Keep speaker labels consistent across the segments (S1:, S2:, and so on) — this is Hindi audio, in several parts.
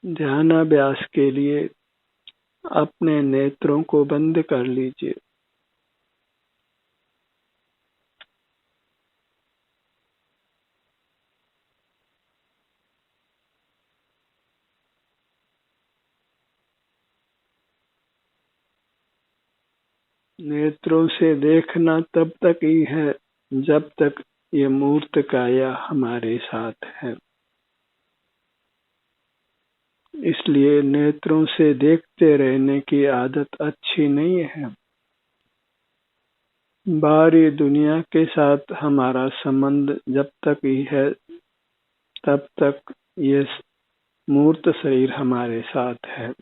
S1: ध्यानाभ्यास के लिए अपने नेत्रों को बंद कर लीजिए। नेत्रों से देखना तब तक ही है जब तक ये मूर्त काया हमारे साथ है। इसलिए नेत्रों से देखते रहने की आदत अच्छी नहीं है। बाहरी दुनिया के साथ हमारा संबंध जब तक ही है तब तक ये मूर्त शरीर हमारे साथ है,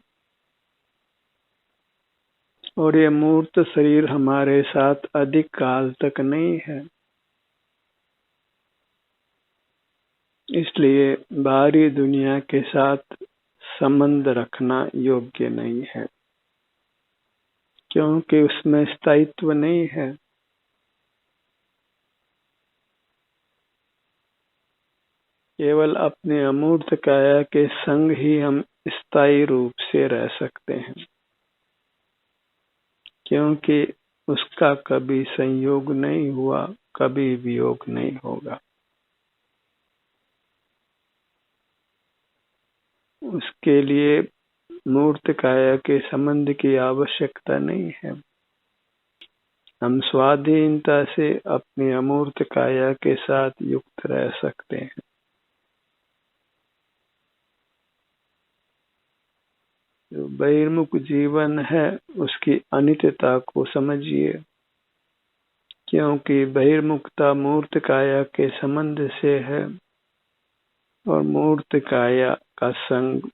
S1: और ये मूर्त शरीर हमारे साथ अधिक काल तक नहीं है। इसलिए बाहरी दुनिया के साथ संबंध रखना योग्य नहीं है, क्योंकि उसमें स्थायित्व नहीं है। केवल अपने अमूर्त काया के संग ही हम स्थायी रूप से रह सकते हैं, क्योंकि उसका कभी संयोग नहीं हुआ, कभी वियोग नहीं होगा। उसके लिए मूर्त काया के संबंध की आवश्यकता नहीं है। हम स्वाधीनता से अपनी अमूर्त काया के साथ युक्त रह सकते हैं। जो बहिर्मुख जीवन है उसकी अनित्यता को समझिए, क्योंकि बहिर्मुखता मूर्त काया के संबंध से है और मूर्त काया का संग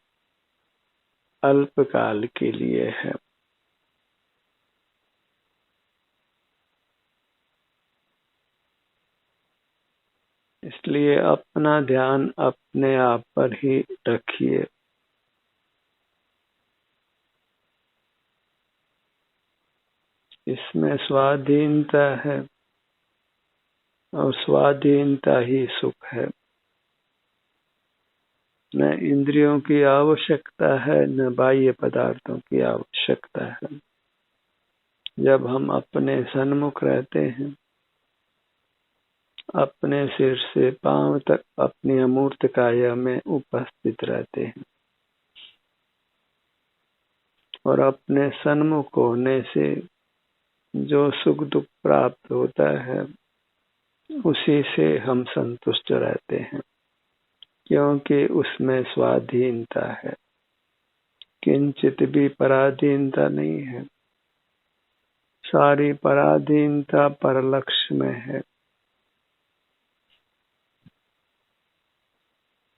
S1: अल्पकाल के लिए है। इसलिए अपना ध्यान अपने आप पर ही रखिए। इसमें स्वाधीनता है और स्वाधीनता ही सुख है। न इंद्रियों की आवश्यकता है, न बाह्य पदार्थों की आवश्यकता है। जब हम अपने सन्मुख रहते हैं, अपने सिर से पांव तक अपनी अमूर्त काया में उपस्थित रहते हैं और अपने सन्मुख होने से जो सुख दुख प्राप्त होता है उसी से हम संतुष्ट रहते हैं, क्योंकि उसमें स्वाधीनता है। किंचित भी पराधीनता नहीं है। सारी पराधीनता पर लक्ष्य में है।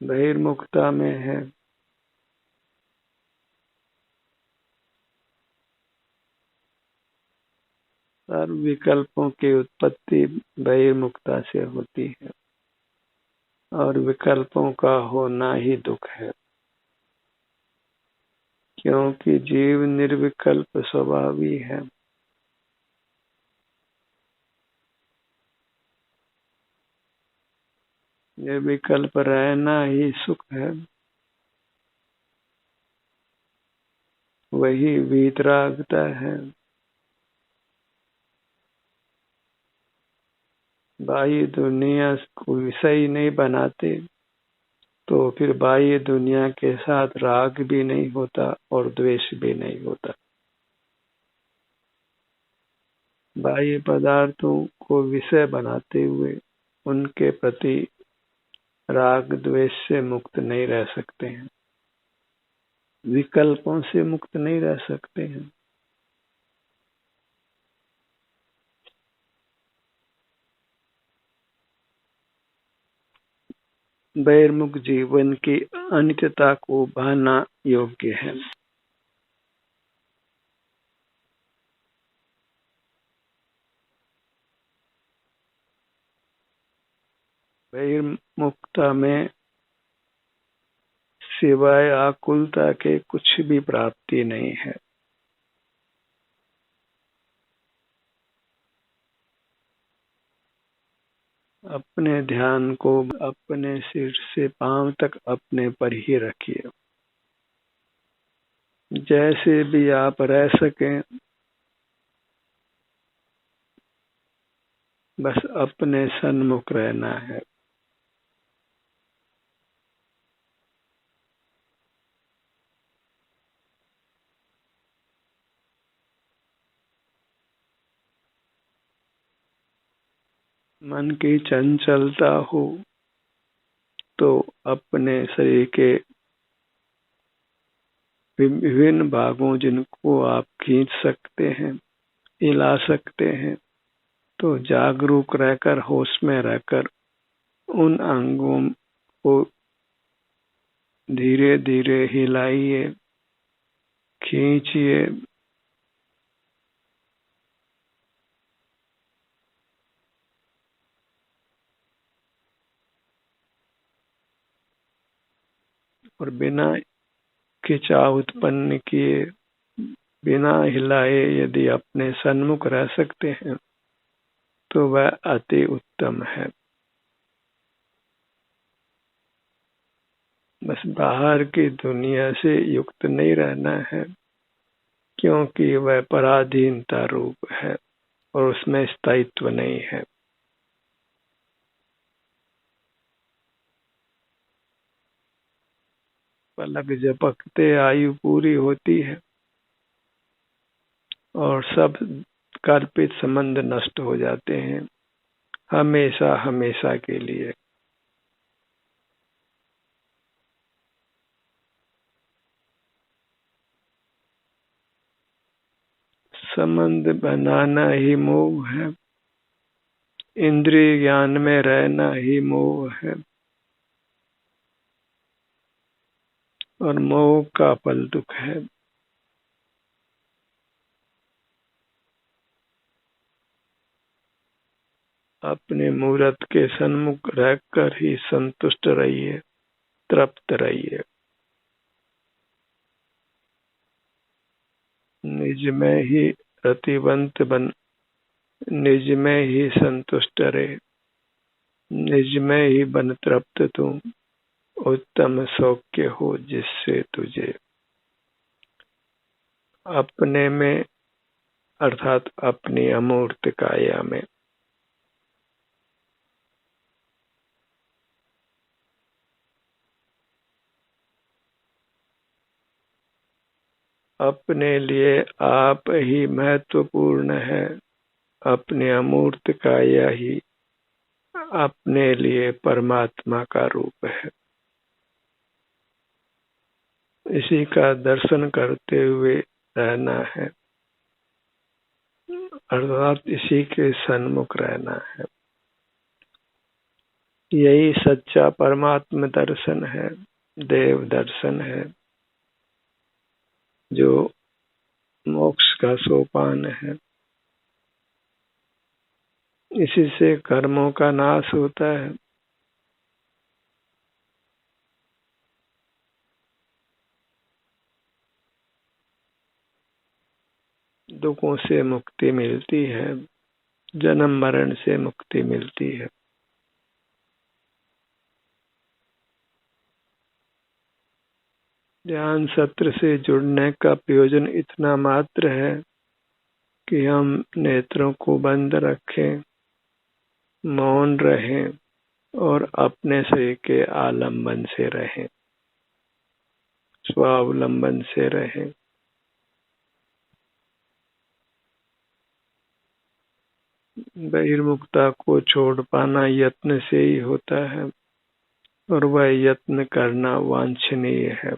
S1: बहिर्मुखता में है। सर्व विकल्पों की उत्पत्ति बहिर्मुखता से होती है और विकल्पों का होना ही दुख है, क्योंकि जीव निर्विकल्प स्वभावी है। ये विकल्प रहना ही सुख है। वही वीतरागता है। बाह्य दुनिया को विषय नहीं बनाते तो फिर बाह्य दुनिया के साथ राग भी नहीं होता और द्वेष भी नहीं होता। बाह्य पदार्थों को विषय बनाते हुए उनके प्रति राग द्वेष से मुक्त नहीं रह सकते हैं, विकल्पों से मुक्त नहीं रह सकते हैं। बहिर्मुख जीवन की अनित्यता को भाना योग्य है। बहिर्मुखता में सिवाय आकुलता के कुछ भी प्राप्ति नहीं है। अपने ध्यान को अपने सिर से पांव तक अपने पर ही रखिए। जैसे भी आप रह सकें, बस अपने सन्मुख रहना है। मन की चंचलता हो तो अपने शरीर के विभिन्न भागों जिनको आप खींच सकते हैं, हिला सकते हैं, तो जागरूक रहकर, होश में रहकर उन अंगों को धीरे धीरे हिलाइए, खींचिए। और बिना खिंचाव उत्पन्न किए, बिना हिलाए यदि अपने सन्मुख रह सकते हैं तो वह अति उत्तम है। बस बाहर की दुनिया से युक्त नहीं रहना है, क्योंकि वह पराधीनता रूप है और उसमें स्थायित्व नहीं है। पलक झपकते आयु पूरी होती है और सब कल्पित संबंध नष्ट हो जाते हैं, हमेशा हमेशा के लिए। संबंध बनाना ही मोह है, इंद्रिय ज्ञान में रहना ही मोह है, और मोह का फल दुख है। अपने मूरत के सन्मुख रहकर ही संतुष्ट रहिए, तृप्त रहिए। निज में ही रतिवंत बन, निज में ही संतुष्ट रहे, निज में ही बन तृप्त तू, उत्तम सौख्य हो जिससे तुझे। अपने में अर्थात अपनी अमूर्त काया में। अपने लिए आप ही महत्वपूर्ण है, अपने अमूर्त काया ही अपने लिए परमात्मा का रूप है। इसी का दर्शन करते हुए रहना है, अर्थात इसी के सन्मुख रहना है। यही सच्चा परमात्म दर्शन है, देव दर्शन है, जो मोक्ष का सोपान है। इसी से कर्मों का नाश होता है, दुखों से मुक्ति मिलती है, जन्म मरण से मुक्ति मिलती है। ध्यान सत्र से जुड़ने का प्रयोजन इतना मात्र है कि हम नेत्रों को बंद रखें, मौन रहें और अपने शरीर के आलंबन से रहें, स्वावलंबन से रहें। बहिर्मुखता को छोड़ पाना यत्न से ही होता है और वह यत्न करना वांछनीय है।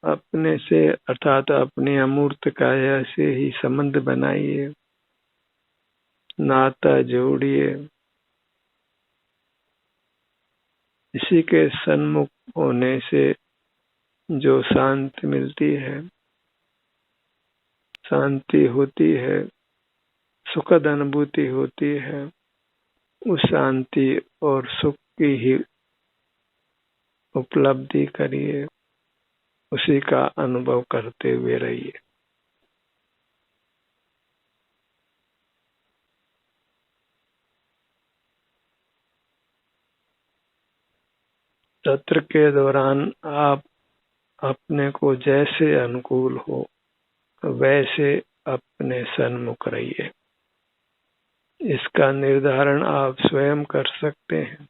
S1: अपने से अर्थात अपनी अमूर्त काया से ही संबंध बनाइए, नाता जोड़िए। इसी के सन्मुख होने से जो शांति मिलती है, शांति होती है, सुखद अनुभूति होती है, उस शांति और सुख की ही उपलब्धि करिए, उसी का अनुभव करते हुए रहिए। सत्र के दौरान आप अपने को जैसे अनुकूल हो वैसे अपने सन्मुख रहिए। इसका निर्धारण आप स्वयं कर सकते हैं।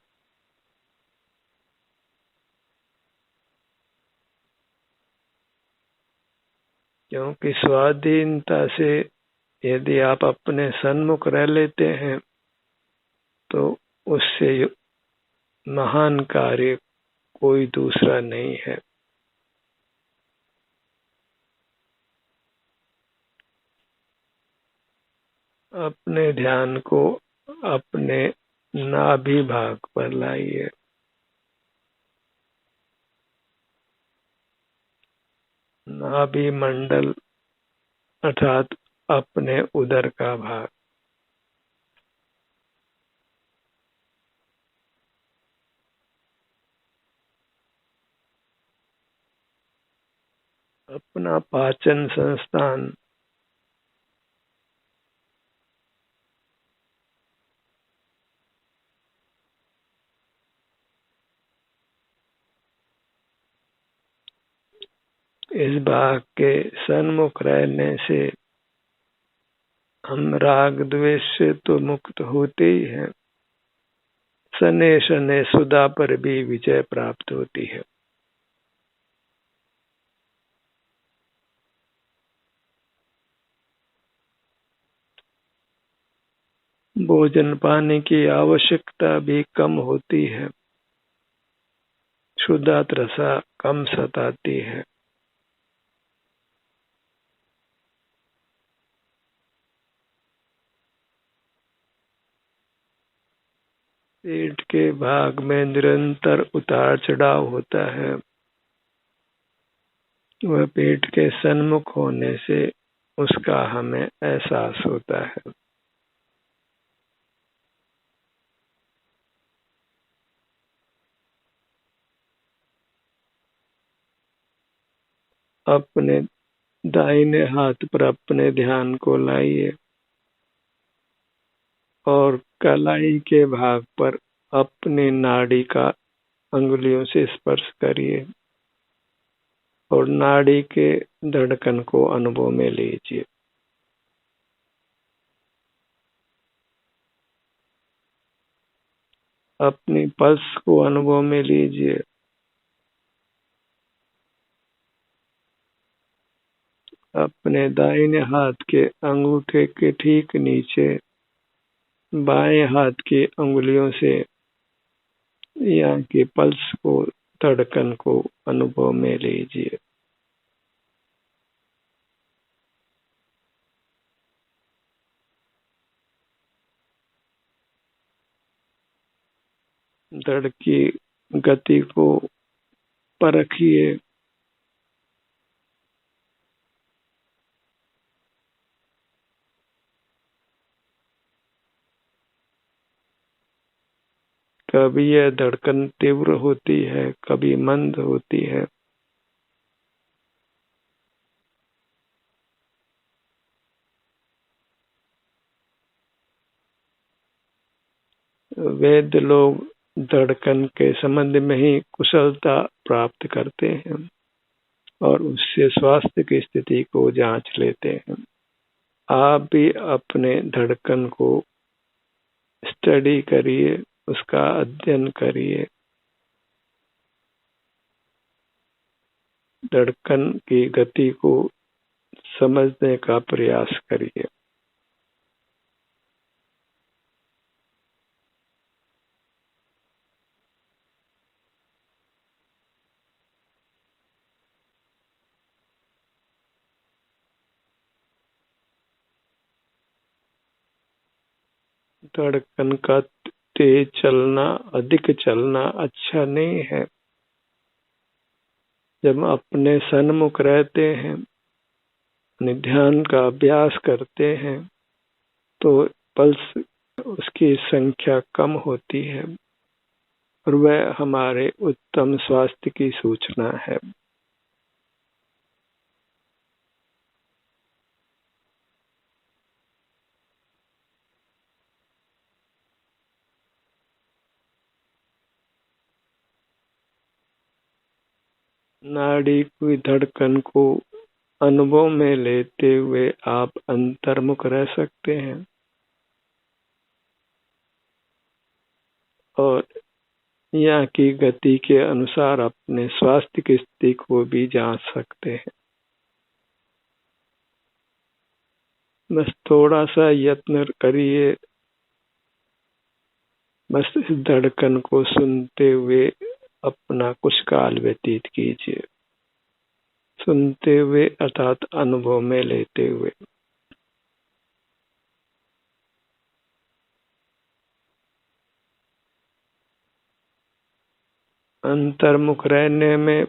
S1: क्योंकि स्वाधीनता से यदि आप अपने सन्मुख रह लेते हैं तो उससे महान कार्य कोई दूसरा नहीं है। अपने ध्यान को अपने नाभि भाग पर लाइए। नाभि मंडल अर्थात अपने उदर का भाग। अपना पाचन संस्थान। इस भाग के सन्मुख रहने से हम राग द्वेष से तो मुक्त होते ही हैं, शनैः शनैः सुधा पर भी विजय प्राप्त होती है। भोजन पाने की आवश्यकता भी कम होती है, क्षुधा तृषा कम सताती है। पेट के भाग में निरंतर उतार चढ़ाव होता है, वह पेट के सन्मुख होने से उसका हमें एहसास होता है। अपने दाहिने हाथ पर अपने ध्यान को लाइए और कलाई के भाग पर अपनी नाड़ी का अंगुलियों से स्पर्श करिए और नाड़ी के धड़कन को अनुभव में लीजिए। अपनी पल्स को अनुभव में लीजिए। अपने दाहिने हाथ के अंगूठे के ठीक नीचे बाएं हाथ की अंगुलियों से यहाँ की पल्स को धड़कन को अनुभव में लीजिए। धड़ की गति को परखिए। कभी यह धड़कन तीव्र होती है, कभी मंद होती है। वैद्य लोग धड़कन के संबंध में ही कुशलता प्राप्त करते हैं और उससे स्वास्थ्य की स्थिति को जांच लेते हैं। आप भी अपने धड़कन को स्टडी करिए, उसका अध्ययन करिए। धड़कन की गति को समझने का प्रयास करिए। धड़कन का तेज चलना, अधिक चलना अच्छा नहीं है। जब अपने सन्मुख रहते हैं, ध्यान का अभ्यास करते हैं तो पल्स उसकी संख्या कम होती है और वह हमारे उत्तम स्वास्थ्य की सूचना है। नाड़ी की धड़कन को अनुभव में लेते हुए आप अंतर्मुख रह सकते हैं और यहाँ की गति के अनुसार अपने स्वास्थ्य की स्थिति को भी जांच सकते हैं। बस थोड़ा सा यत्न करिए, बस इस धड़कन को सुनते हुए अपना कुछ काल व्यतीत कीजिए, सुनते हुए अर्थात अनुभव में लेते हुए। अंतर्मुख रहने में,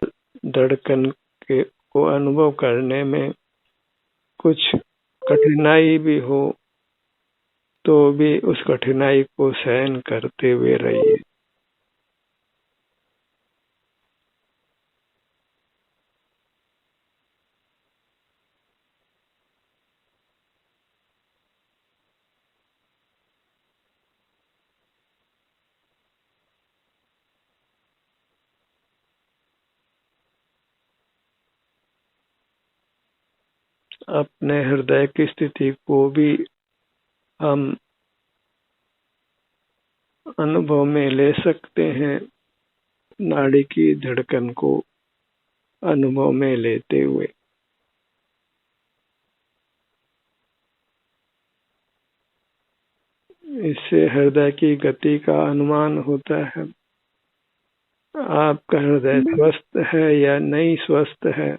S1: धड़कन के को अनुभव करने में कुछ कठिनाई भी हो तो भी उस कठिनाई को सहन करते हुए रहिए। अपने हृदय की स्थिति को भी हम अनुभव में ले सकते हैं, नाड़ी की धड़कन को अनुभव में लेते हुए। इससे हृदय की गति का अनुमान होता है। आपका हृदय स्वस्थ है या नहीं स्वस्थ है,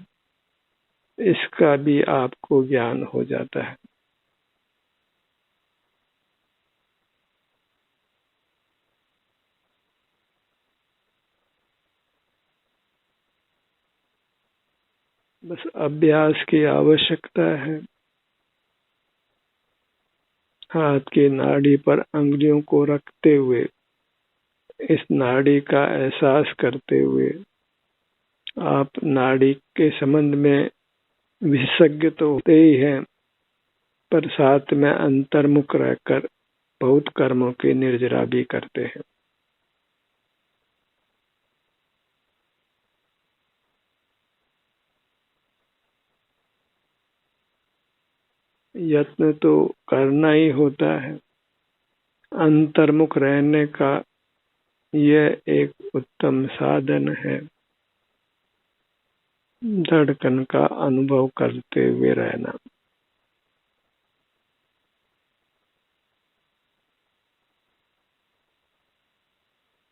S1: इसका भी आपको ज्ञान हो जाता है। बस अभ्यास की आवश्यकता है। हाथ की नाड़ी पर अंगुलियों को रखते हुए, इस नाड़ी का एहसास करते हुए, आप नाड़ी के संबंध में विशेषज्ञ तो होते ही हैं, पर साथ में अंतर्मुख रहकर बहुत कर्मों की निर्जरा भी करते हैं। यत्न तो करना ही होता है। अंतर्मुख रहने का यह एक उत्तम साधन है, धड़कन का अनुभव करते हुए रहना।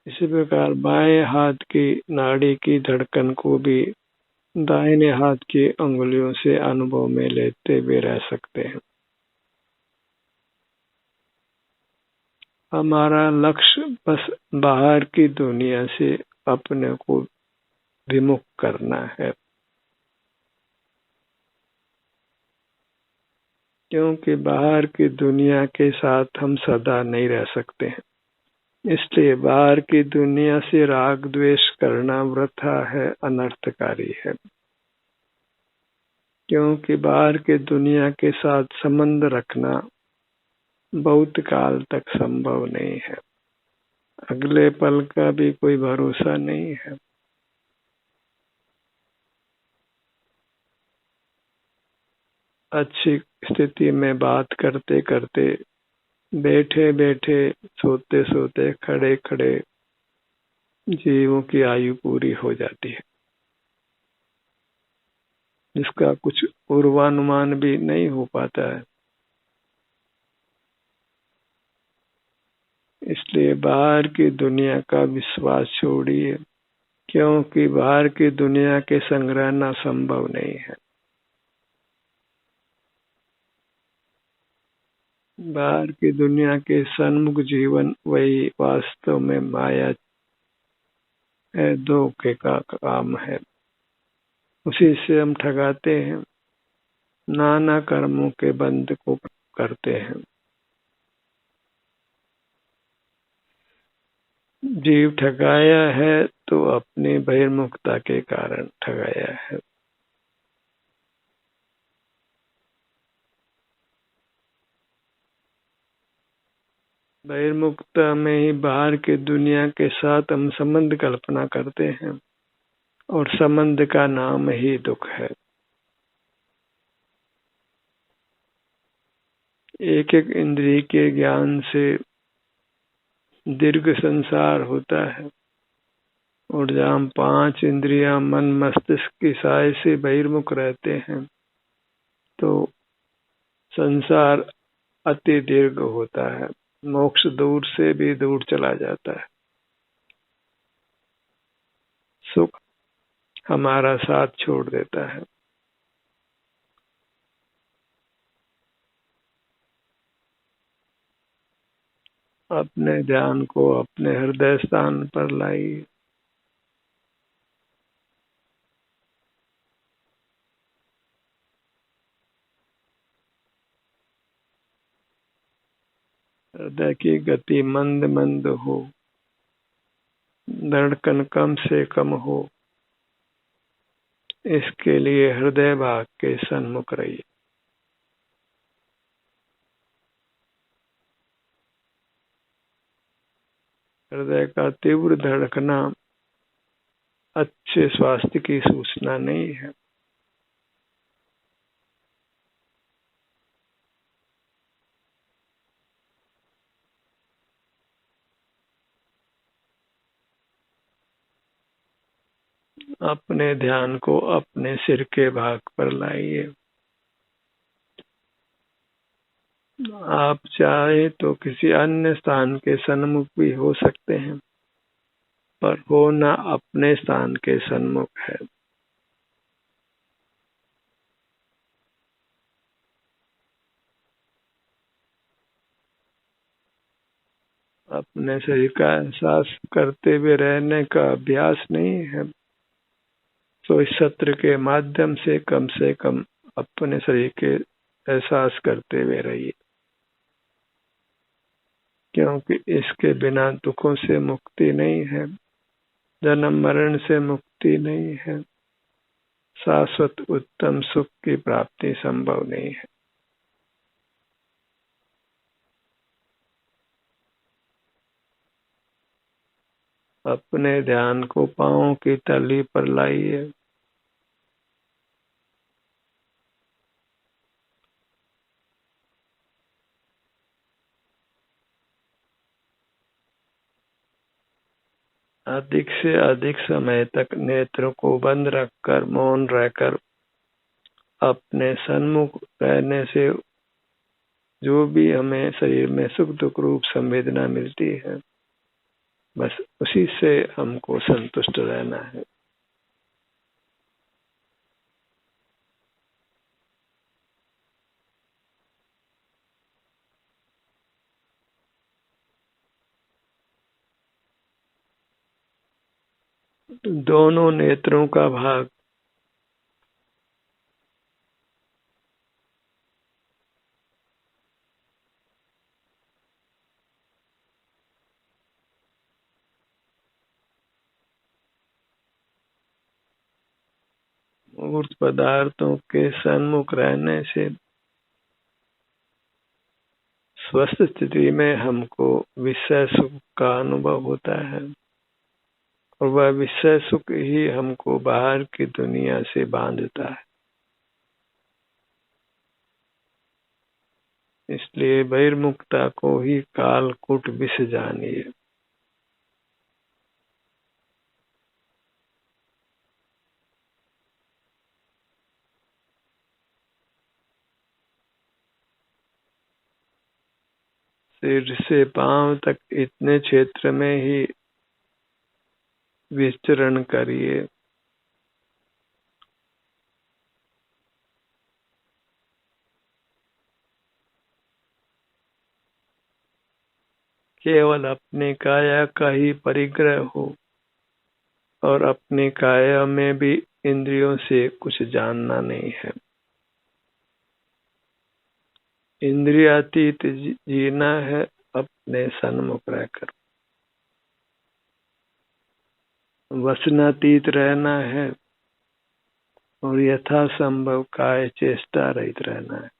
S1: इसी प्रकार बाएं हाथ की नाड़ी की धड़कन को भी दाहिने हाथ की अंगुलियों से अनुभव में लेते हुए रह सकते हैं। हमारा लक्ष्य बस बाहर की दुनिया से अपने को विमुख करना है, क्योंकि बाहर की दुनिया के साथ हम सदा नहीं रह सकते हैं। इसलिए बाहर की दुनिया से राग द्वेष करना वृथा है, अनर्थकारी है, क्योंकि बाहर की दुनिया के साथ संबंध रखना बहुत काल तक संभव नहीं है। अगले पल का भी कोई भरोसा नहीं है। अच्छी स्थिति में बात करते करते, बैठे बैठे, सोते सोते, खड़े खड़े जीवों की आयु पूरी हो जाती है, जिसका कुछ पूर्वानुमान भी नहीं हो पाता है। इसलिए बाहर की दुनिया का विश्वास छोड़िए, क्योंकि बाहर की दुनिया के संग रहना संभव नहीं है। बाहर की दुनिया के सन्मुख जीवन वही वास्तव में माया है, धोखे का काम है। उसी से हम ठगाते हैं, नाना कर्मों के बंध को करते हैं। जीव ठगाया है तो अपनी बहिर्मुखता के कारण ठगाया है। बहिर्मुखता में ही बाहर की दुनिया के साथ हम संबंध कल्पना करते हैं, और संबंध का नाम ही दुख है। एक एक इंद्रिय के ज्ञान से दीर्घ संसार होता है, और जहाँ 5 इंद्रियां मन मस्तिष्क की साय से बहिर्मुख रहते हैं तो संसार अति दीर्घ होता है, मोक्ष दूर से भी दूर चला जाता है, सुख हमारा साथ छोड़ देता है। अपने ध्यान को अपने हृदय स्थान पर लाइए। हृदय की गति मंद मंद हो, धड़कन कम से कम हो, इसके लिए हृदय भाग के सन्मुख रहिए। हृदय का तीव्र धड़कना अच्छे स्वास्थ्य की सूचना नहीं है। अपने ध्यान को अपने सिर के भाग पर लाइए। आप चाहे तो किसी अन्य स्थान के सन्मुख भी हो सकते हैं, पर होना अपने स्थान के सन्मुख है। अपने शरीर का एहसास करते हुए रहने का अभ्यास नहीं है, तो इस सत्र के माध्यम से कम अपने शरीर के एहसास करते हुए रहिए, क्योंकि इसके बिना दुखों से मुक्ति नहीं है, जन्म मरण से मुक्ति नहीं है, शाश्वत उत्तम सुख की प्राप्ति संभव नहीं है। अपने ध्यान को पांवों की तली पर लाइए। अधिक से अधिक समय तक नेत्रों को बंद रखकर मौन रहकर अपने सन्मुख रहने से जो भी हमें शरीर में सुख दुख रूप संवेदना मिलती है, बस उसी से हमको संतुष्ट रहना है। दोनों नेत्रों का भाग मूर्त पदार्थों के सन्मुख रहने से स्वस्थ स्थिति में हमको विषय सुख का अनुभव होता है, और वह विषय सुख ही हमको बाहर की दुनिया से बांधता है। इसलिए बहिर्मुखता को ही कालकूट विष जानिए। सिर से पांव तक इतने क्षेत्र में ही विचरण करिए। केवल अपनी काया का ही परिग्रह हो, और अपनी काया में भी इंद्रियों से कुछ जानना नहीं है। इंद्रियातीत जीना है अपने सन्मुख रहकर, वसनातीत रहना है, और यथासंभव काय चेष्टा रहित रहना है।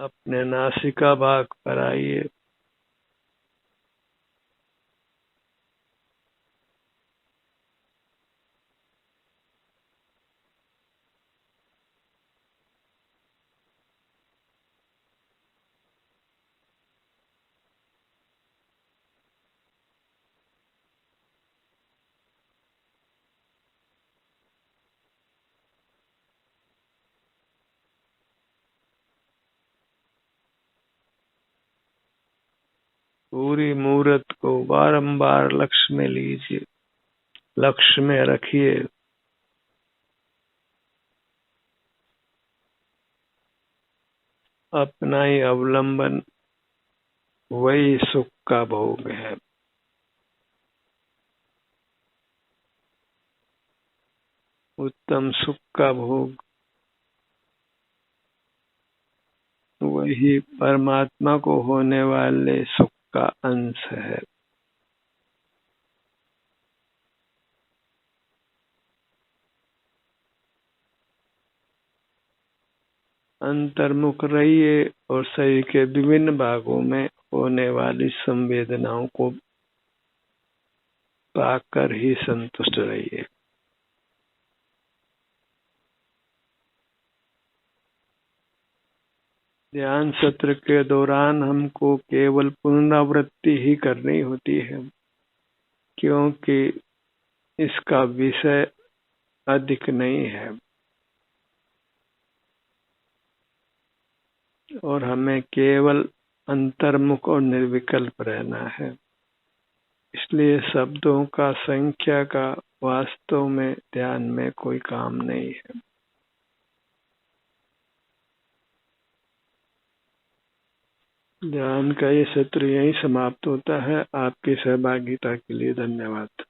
S1: अपने नासिका भाग पर आइए। पूरी मूर्त को बारंबार लक्ष्य में लीजिए, लक्ष्य में रखिए। अपना ही अवलंबन वही सुख का भोग है। उत्तम सुख का भोग वही परमात्मा को होने वाले सुख का अंश है। अंतर्मुख रहिए और शरीर के विभिन्न भागों में होने वाली संवेदनाओं को पाकर ही संतुष्ट रहिए। ध्यान सत्र के दौरान हमको केवल पुनरावृत्ति ही करनी होती है, क्योंकि इसका विषय अधिक नहीं है और हमें केवल अंतर्मुख और निर्विकल्प रहना है। इसलिए शब्दों का संख्या का वास्तव में ध्यान में कोई काम नहीं है। ध्यान का ये सत्र यहीं समाप्त होता है। आपकी सहभागिता के लिए धन्यवाद।